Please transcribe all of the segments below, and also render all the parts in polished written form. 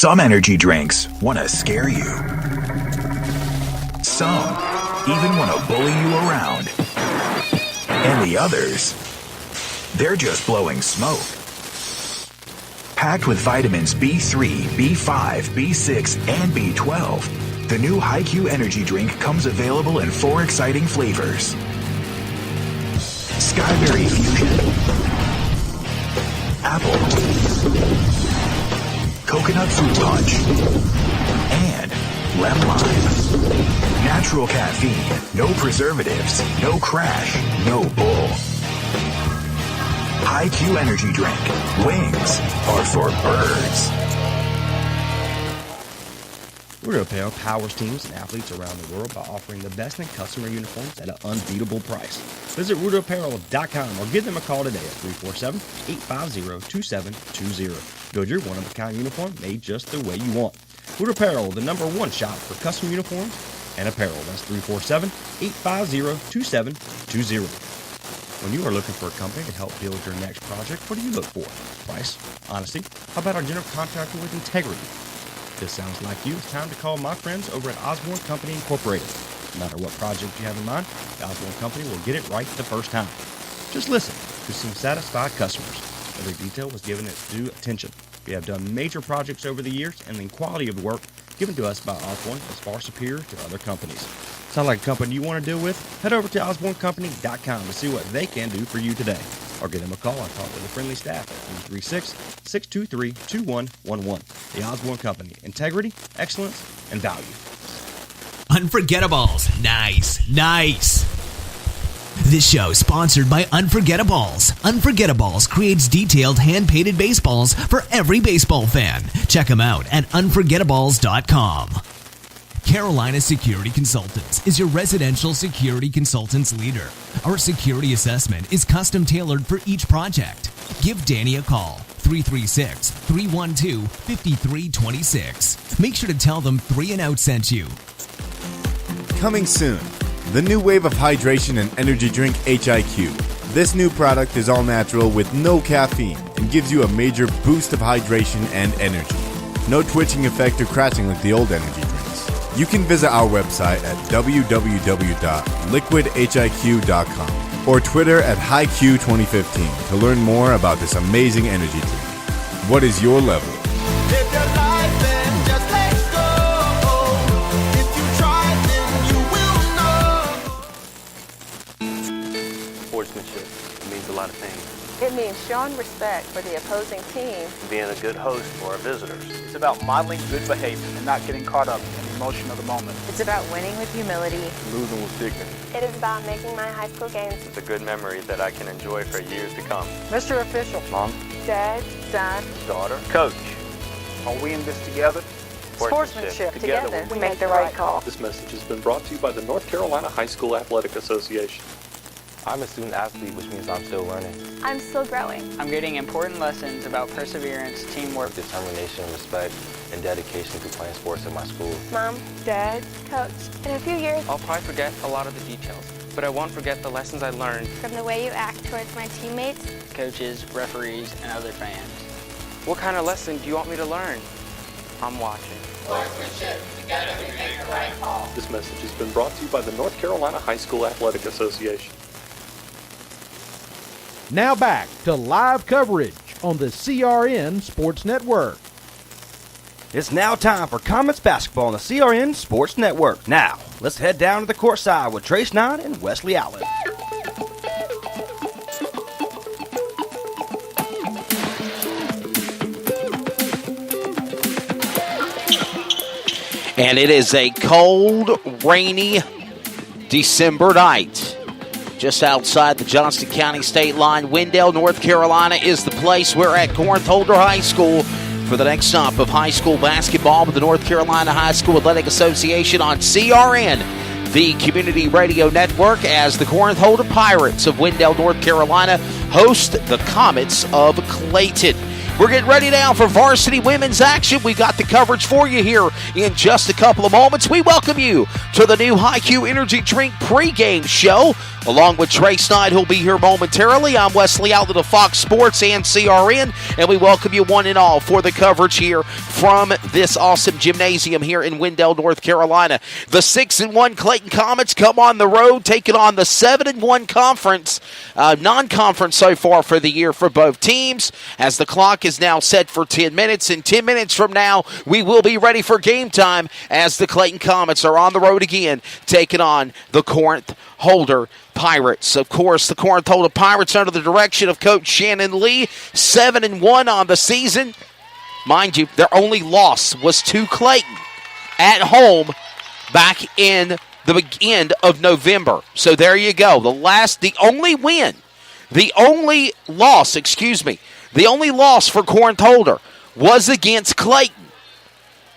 Some energy drinks want to scare you. Some even want to bully you around. And the others, they're just blowing smoke. Packed with vitamins B3, B5, B6, and B12, the new HiQ energy drink comes available in 4 exciting flavors. Skyberry Fusion, Apple, Coconut Fruit Punch, and Lemon Lime. Natural caffeine, no preservatives, no crash, no bull. HiQ energy drink. Wings are for birds. Rudo Apparel powers teams and athletes around the world by offering the best in customer uniforms at an unbeatable price. Visit RudoApparel.com or give them a call today at 347-850-2720. Build your one-of-a-kind uniform made just the way you want. Rudo Apparel, the #1 shop for custom uniforms and apparel. That's 347-850-2720. When you are looking for a company to help build your next project, what do you look for? Price? Honesty? How about our general contractor with integrity? If this sounds like you, it's time to call my friends over at Osborne Company Incorporated. No matter what project you have in mind, the Osborne Company will get it right the first time. Just listen to some satisfied customers. Every detail was given its due attention. We have done major projects over the years, and the quality of the work given to us by Osborne is far superior to other companies. Sound like a company you want to deal with? Head over to OsborneCompany.com to see what they can do for you today. Or give them a call and talk to the friendly staff at 336-623-2111. The Osborne Company. Integrity, excellence, and value. Unforgettables. Nice. This show sponsored by Unforgettables. Unforgettables creates detailed hand-painted baseballs for every baseball fan. Check them out at unforgettables.com. Carolina Security Consultants is your residential security consultants leader. Our security assessment is custom tailored for each project. Give Danny a call, 336-312-5326. Make sure to tell them 3 and Out sent you. Coming soon, the new wave of hydration and energy drink HiQ. This new product is all natural with no caffeine and gives you a major boost of hydration and energy. No twitching effect or crashing like the old energy drinks. You can visit our website at www.liquidhiq.com or Twitter at HiQ2015 to learn more about this amazing energy drink. What is your level? Live your life and just let go. If you try, then you will know. Sportsmanship means a lot of things. It means showing respect for the opposing team. Being a good host for our visitors. It's about modeling good behavior and not getting caught up in the emotion of the moment. It's about winning with humility. Losing with dignity. It is about making my high school games. It's a good memory that I can enjoy for years to come. Mr. Official. Mom. Dad, son, daughter, coach. Are we in this together? Sportsmanship. Together we make the right call. This message has been brought to you by the North Carolina High School Athletic Association. I'm a student athlete, which means I'm still learning. I'm still growing. I'm getting important lessons about perseverance, teamwork, determination, respect, and dedication to playing sports at my school. Mom, Dad, coach. In a few years, I'll probably forget a lot of the details, but I won't forget the lessons I learned from the way you act towards my teammates, coaches, referees, and other fans. What kind of lesson do you want me to learn? I'm watching. Sportsmanship. Together we make the right call. This message has been brought to you by the North Carolina High School Athletic Association. Now back to live coverage on the CRN Sports Network. It's now time for Comets basketball on the CRN Sports Network. Now, let's head down to the court side with Trace Nine and Wesley Allen. And it is a cold, rainy December night. Just outside the Johnston County state line, Wendell, North Carolina is the place. We're at Corinth Holder High School for the next stop of high school basketball with the North Carolina High School Athletic Association on CRN, the community radio network, as the Corinth Holder Pirates of Wendell, North Carolina host the Comets of Clayton. We're getting ready now for varsity women's action. We got the coverage for you here in just a couple of moments. We welcome you to the new HiQ Energy Drink pregame show, along with Trey Snyder, who'll be here momentarily. I'm Wesley Outlet of Fox Sports and CRN, and we welcome you one and all for the coverage here from this awesome gymnasium here in Wendell, North Carolina. The 6-1 Clayton Comets come on the road, taking on the 7-1 conference, non-conference so far for the year for both teams, as the clock is now set for 10 minutes. And 10 minutes from now, we will be ready for game time as the Clayton Comets are on the road again, taking on the Corinth Holder Pirates. Of course, the Corinth Holder Pirates under the direction of Coach Shannon Lee, 7-1 on the season. Mind you, their only loss was to Clayton at home back in the end of November. So there you go. The only loss for Corinth Holder was against Clayton.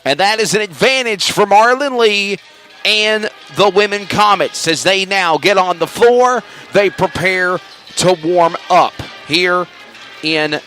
And that is an advantage for Marlon Lee and the women Comets as they now get on the floor. They prepare to warm up here in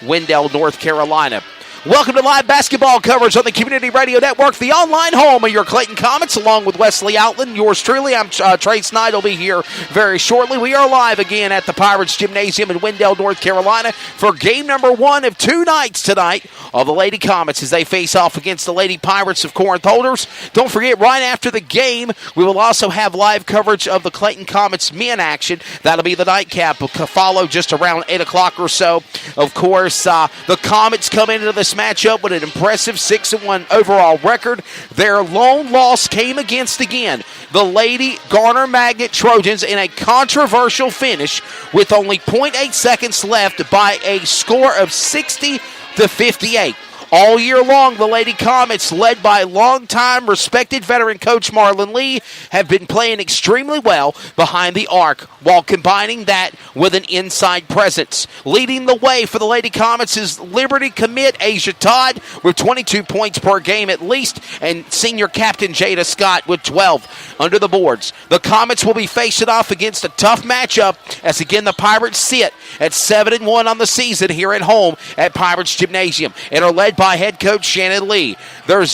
Wendell, North Carolina. Welcome to live basketball coverage on the Community Radio Network, the online home of your Clayton Comets, along with Wesley Outland. Yours truly, I'm Trey Snyder, will be here very shortly. We are live again at the Pirates Gymnasium in Wendell, North Carolina for game number 1 of 2 nights tonight of the Lady Comets as they face off against the Lady Pirates of Corinth Holders. Don't forget, right after the game, we will also have live coverage of the Clayton Comets men action. That'll be the nightcap. Will follow just around 8 o'clock or so. Of course, the Comets come into this matchup with an impressive 6-1 overall record. Their lone loss came against, again, the Lady Garner Magnet Trojans in a controversial finish with only 0.8 seconds left by a score of 60-58. All year long, the Lady Comets, led by longtime respected veteran coach Marlon Lee, have been playing extremely well behind the arc while combining that with an inside presence. Leading the way for the Lady Comets is Liberty commit Asia Todd with 22 points per game at least, and senior captain Jada Scott with 12 under the boards. The Comets will be facing off against a tough matchup as again the Pirates sit at 7-1 on the season here at home at Pirates Gymnasium and are led by head coach Shannon Lee. Their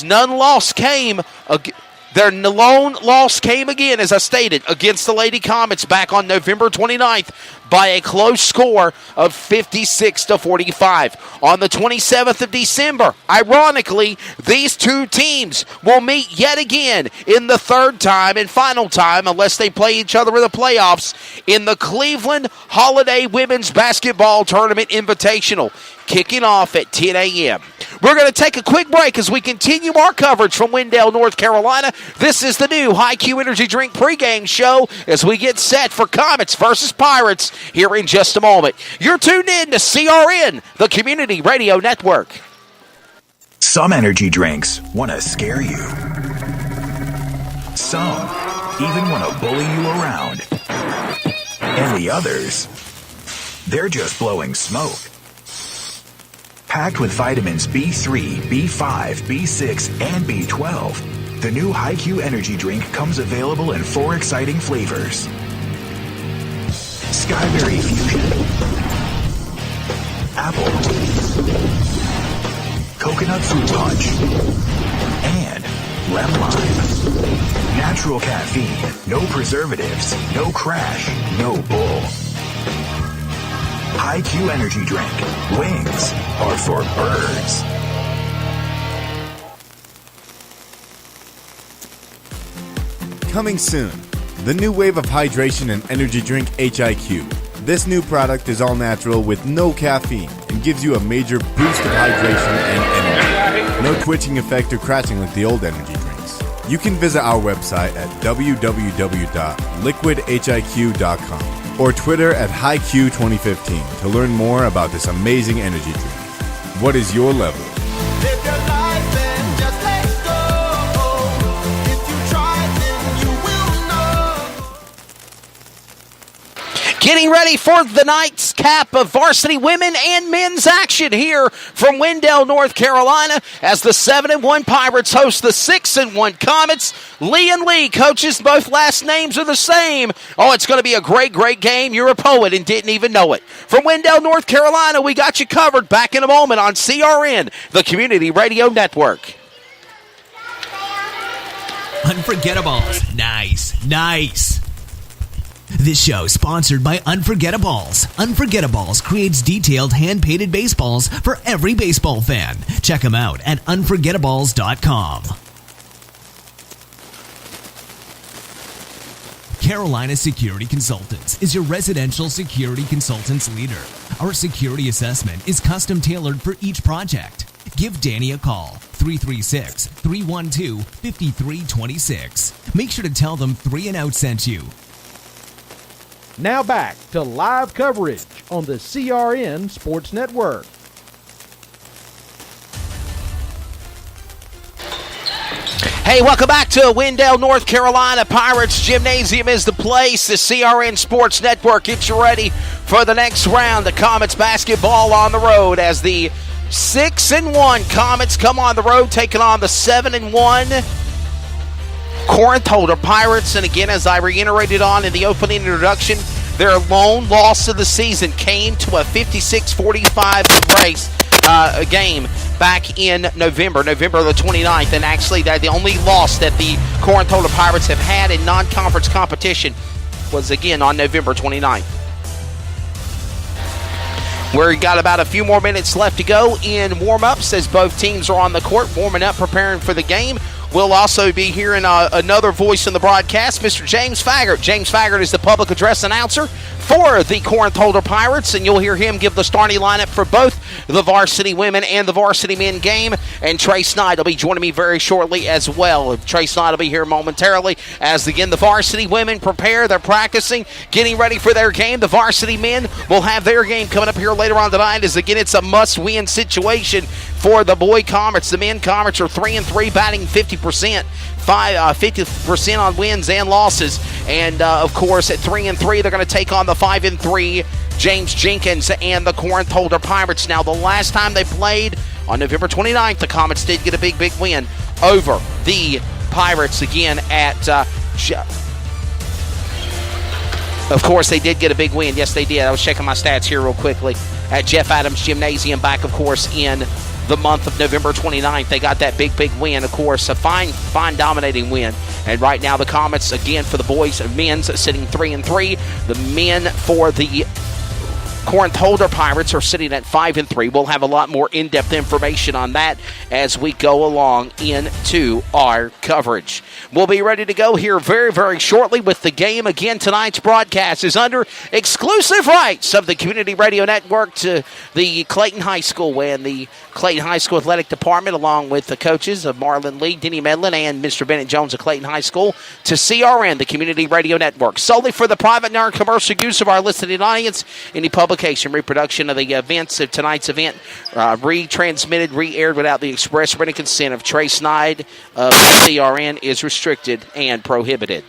lone loss came again, as I stated, against the Lady Comets back on November 29th by a close score of 56-45. On the 27th of December, ironically, these two teams will meet yet again in the third time and final time, unless they play each other in the playoffs, in the Cleveland Holiday Women's Basketball Tournament Invitational, kicking off at 10 a.m. We're going to take a quick break as we continue our coverage from Wendell, North Carolina. This is the new HiQ Energy Drink pregame show as we get set for Comets versus Pirates here in just a moment. You're tuned in to CRN, the Community Radio Network. Some energy drinks want to scare you. Some even want to bully you around. And the others, they're just blowing smoke. Packed with vitamins B3, B5, B6, and B12, the new HiQ Energy Drink comes available in 4 exciting flavors. Skyberry Fusion, Apple, Coconut Fruit Punch, and Lemon Lime. Natural caffeine, no preservatives, no crash, no bull. HiQ Energy Drink. Wings are for birds. Coming soon, the new wave of hydration and energy drink HiQ. This new product is all natural with no caffeine and gives you a major boost of hydration and energy. No twitching effect or crashing like the old energy drinks. You can visit our website at www.liquidhiq.com or Twitter at HiQ2015 to learn more about this amazing energy drink. What is your level? Live your life and just let go. If you try, then you will know. Getting ready for the night's cap of varsity women and men's action here from Wendell, North Carolina, as the 7-1 Pirates host the 6-1 Comets. Lee and Lee, coaches, both last names are the same. Oh, it's going to be a great, great game. You're a poet and didn't even know it. From Wendell, North Carolina, we got you covered. Back in a moment on CRN, the Community Radio Network. Unforgettables. Nice. This show is sponsored by Unforgettables. Unforgettables creates detailed hand-painted baseballs for every baseball fan. Check them out at unforgettables.com. Carolina Security Consultants is your residential security consultants leader. Our security assessment is custom tailored for each project. Give Danny a call, 336-312-5326. Make sure to tell them 3 and Out sent you. Now back to live coverage on the CRN Sports Network. Hey, welcome back to Wendell, North Carolina. Pirates Gymnasium is the place. The CRN Sports Network gets you ready for the next round. The Comets basketball on the road as the 6-1 Comets come on the road, taking on the 7-1 Corinth Holder Pirates. And again, as I reiterated on in the opening introduction, their lone loss of the season came to a 56-45 race game back in November the 29th. And actually, the only loss that the Corinth Holder Pirates have had in non-conference competition was again on November 29th. We've got about a few more minutes left to go in warm-ups as both teams are on the court warming up, preparing for the game. We'll also be hearing another voice in the broadcast, Mr. James Faggart. James Faggart is the public address announcer for the Corinth Holder Pirates, and you'll hear him give the starting lineup for both the varsity women and the varsity men game. And Trey Snyder will be joining me very shortly as well. Trey Snyder will be here momentarily as, again, the varsity women prepare. They're practicing, getting ready for their game. The varsity men will have their game coming up here later on tonight as, again, it's a must-win situation for the boy Comets. The men Comets are 3-3, batting 50%. 50% on wins and losses. And, of course, at 3-3, they're going to take on the 5-3 James Jenkins and the Corinth Holder Pirates. Now, the last time they played on November 29th, the Comets did get a big, big win over the Pirates again at of course, they did get a big win. Yes, they did. I was checking my stats here real quickly. At Jeff Adams Gymnasium back, of course, in the month of November 29th. They got that big, big win, of course, a fine dominating win. And right now the Comets, again, for the boys and men's, sitting 3-3. The men for the Corinth Holder Pirates are sitting at 5-3. We'll have a lot more in-depth information on that as we go along into our coverage. We'll be ready to go here very, very shortly with the game. Again, tonight's broadcast is under exclusive rights of the Community Radio Network to the Clayton High School and the Clayton High School Athletic Department, along with the coaches of Marlon Lee, Denny Medlin, and Mr. Bennett Jones of Clayton High School, to CRN, the Community Radio Network. Solely for the private and non-commercial use of our listening audience, any publication, reproduction of the events of tonight's event, retransmitted, re-aired without the express written consent of Trey Snyder of CRN is restricted and prohibited.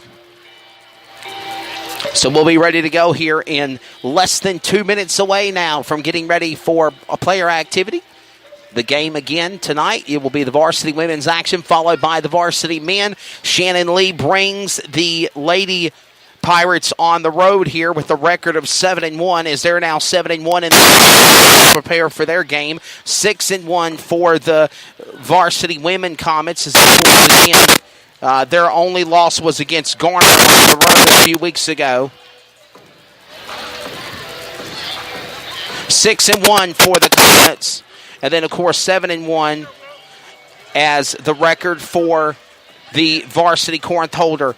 So we'll be ready to go here in less than 2 minutes away now from getting ready for a player activity. The game again tonight, it will be the varsity women's action followed by the varsity men. Shannon Lee brings the Lady Pirates on the road here with a record of 7-1, as they're now 7-1 and prepare for their game. 6-1 for the varsity women Comets. Their only loss was against Garner on the road a few weeks ago. 6-1 for the Comets. And then, of course, 7-1 as the record for the varsity Corinth Holder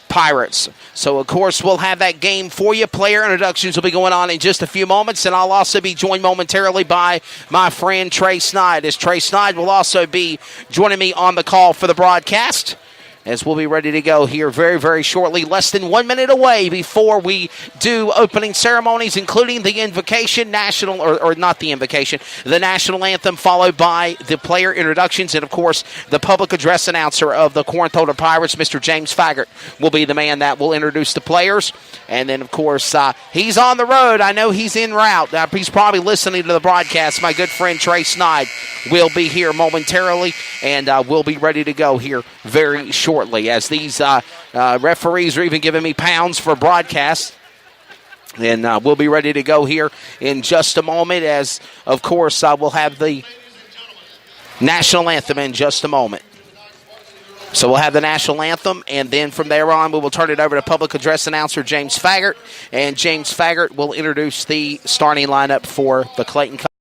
Pirates. So, of course, we'll have that game for you. Player introductions will be going on in just a few moments, and I'll also be joined momentarily by my friend Trey Snyder. As Trey Snyder will also be joining me on the call for the broadcast. as we'll be ready to go here very, very shortly. Less than 1 minute away before we do opening ceremonies, including the invocation, or not the invocation, the national anthem, followed by the player introductions, and, of course, the public address announcer of the Corinth Holder Pirates, Mr. James Faggart, will be the man that will introduce the players. And then, of course, he's on the road. I know he's en route. He's probably listening to the broadcast. My good friend Trey Snide will be here momentarily, and we'll be ready to go here very shortly, as these referees are even giving me pounds for broadcast. And we'll be ready to go here in just a moment, as, of course, we'll have the national anthem in just a moment. So we'll have the national anthem, and then from there on, we will turn it over to public address announcer James Faggart, and James Faggart will introduce the starting lineup for the Clayton Comets.